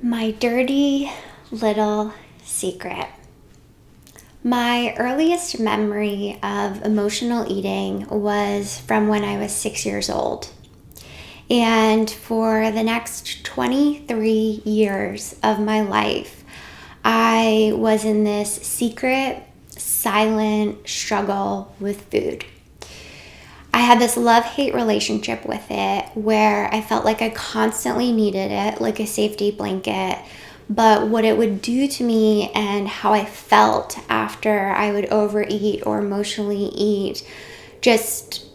My dirty little secret. My earliest memory of emotional eating was from when I was 6 years old. And for the next 23 years of my life, I was in this secret, silent struggle with food. I had this love-hate relationship with it where I felt like I constantly needed it, like a safety blanket. But what it would do to me and how I felt after I would overeat or emotionally eat, just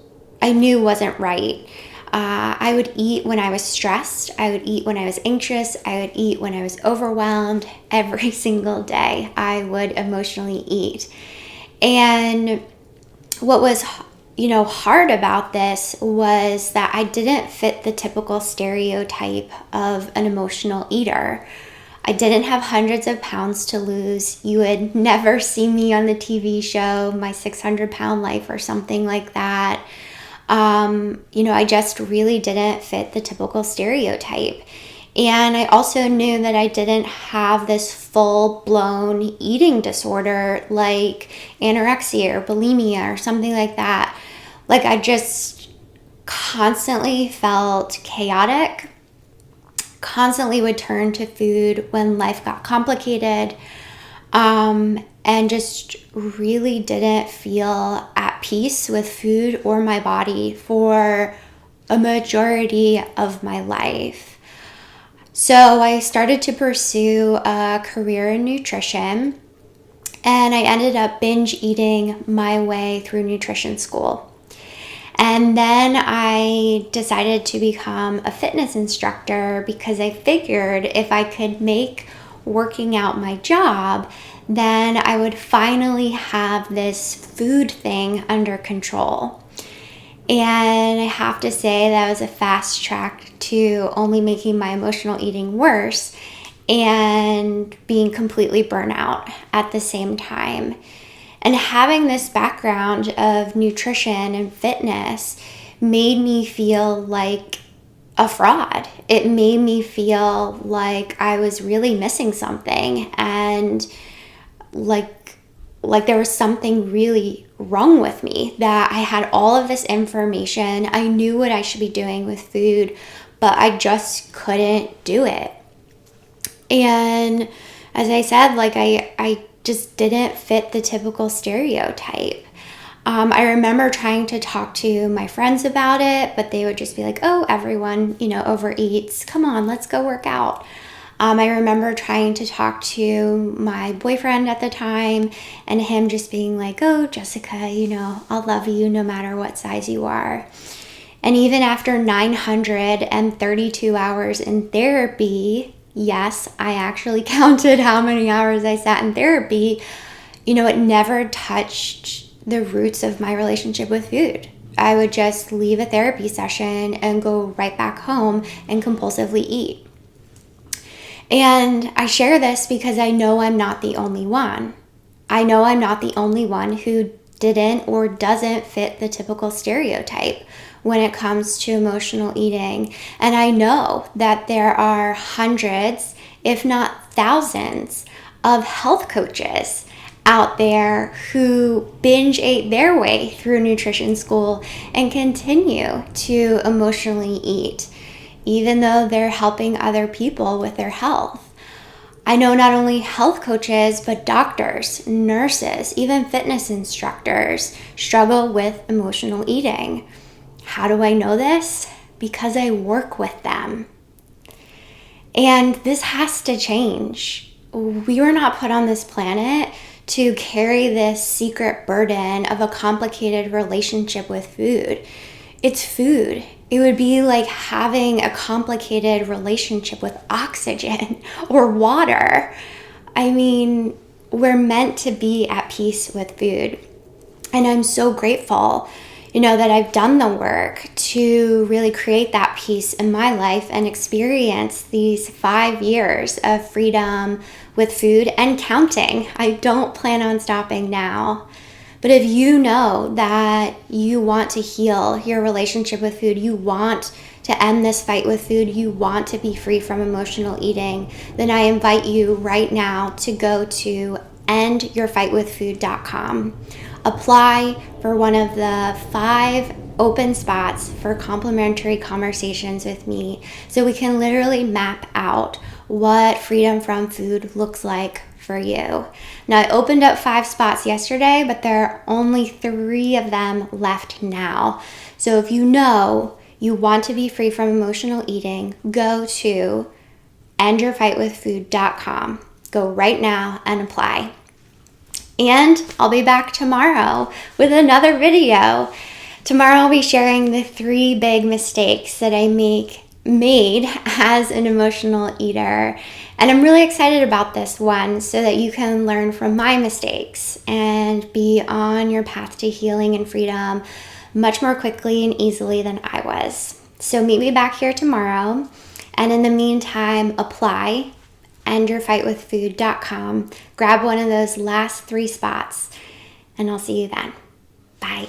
I knew wasn't right. I would eat when I was stressed. I would eat when I was anxious. I would eat when I was overwhelmed. Every single day, I would emotionally eat. And what was hard about this was that I didn't fit the typical stereotype of an emotional eater. I didn't have hundreds of pounds to lose. You would never see me on the TV show, My 600-Pound Life or something like that. I just really didn't fit the typical stereotype. And I also knew that I didn't have this full-blown eating disorder like anorexia or bulimia or something like that. Like I just constantly felt chaotic, constantly would turn to food when life got complicated, and just really didn't feel at peace with food or my body for a majority of my life. So I started to pursue a career in nutrition, and I ended up binge eating my way through nutrition school. And then I decided to become a fitness instructor because I figured if I could make working out my job, then I would finally have this food thing under control. And I have to say that was a fast track to only making my emotional eating worse and being completely burnt out at the same time. And having this background of nutrition and fitness made me feel like a fraud. It made me feel like I was really missing something and like there was something really wrong with me, that I had all of this information. I knew what I should be doing with food, but I just couldn't do it. And as I said, I just didn't fit the typical stereotype. I remember trying to talk to my friends about it, but they would just be like, oh, everyone, overeats. Come on, let's go work out. I remember trying to talk to my boyfriend at the time and him just being like, oh, Jessica, I'll love you no matter what size you are. And even after 932 hours in therapy, yes, I actually counted how many hours I sat in therapy, it never touched the roots of my relationship with food. I would just leave a therapy session and go right back home and compulsively eat. And I share this because I know I'm not the only one. I know I'm not the only one who didn't or doesn't fit the typical stereotype when it comes to emotional eating. And I know that there are hundreds, if not thousands, of health coaches out there who binge ate their way through nutrition school and continue to emotionally eat, even though they're helping other people with their health. I know not only health coaches, but doctors, nurses, even fitness instructors struggle with emotional eating. How do I know this? Because I work with them. And this has to change. We were not put on this planet to carry this secret burden of a complicated relationship with food. It's food. It would be like having a complicated relationship with oxygen or water. I mean, we're meant to be at peace with food. And I'm so grateful, that I've done the work to really create that peace in my life and experience these 5 years of freedom with food and counting. I don't plan on stopping now. But if you know that you want to heal your relationship with food, you want to end this fight with food, you want to be free from emotional eating, then I invite you right now to go to endyourfightwithfood.com. Apply for one of the 5 open spots for complimentary conversations with me so we can literally map out what freedom from food looks like for you. Now, I opened up 5 spots yesterday, but there are only 3 of them left now. So if you know you want to be free from emotional eating, go to endyourfightwithfood.com. Go right now and apply. And I'll be back tomorrow with another video. Tomorrow I'll be sharing the 3 big mistakes that I made as an emotional eater. And I'm really excited about this one so that you can learn from my mistakes and be on your path to healing and freedom much more quickly and easily than I was. So meet me back here tomorrow. And in the meantime, apply endyourfightwithfood.com. Grab one of those last 3 spots, and I'll see you then. Bye.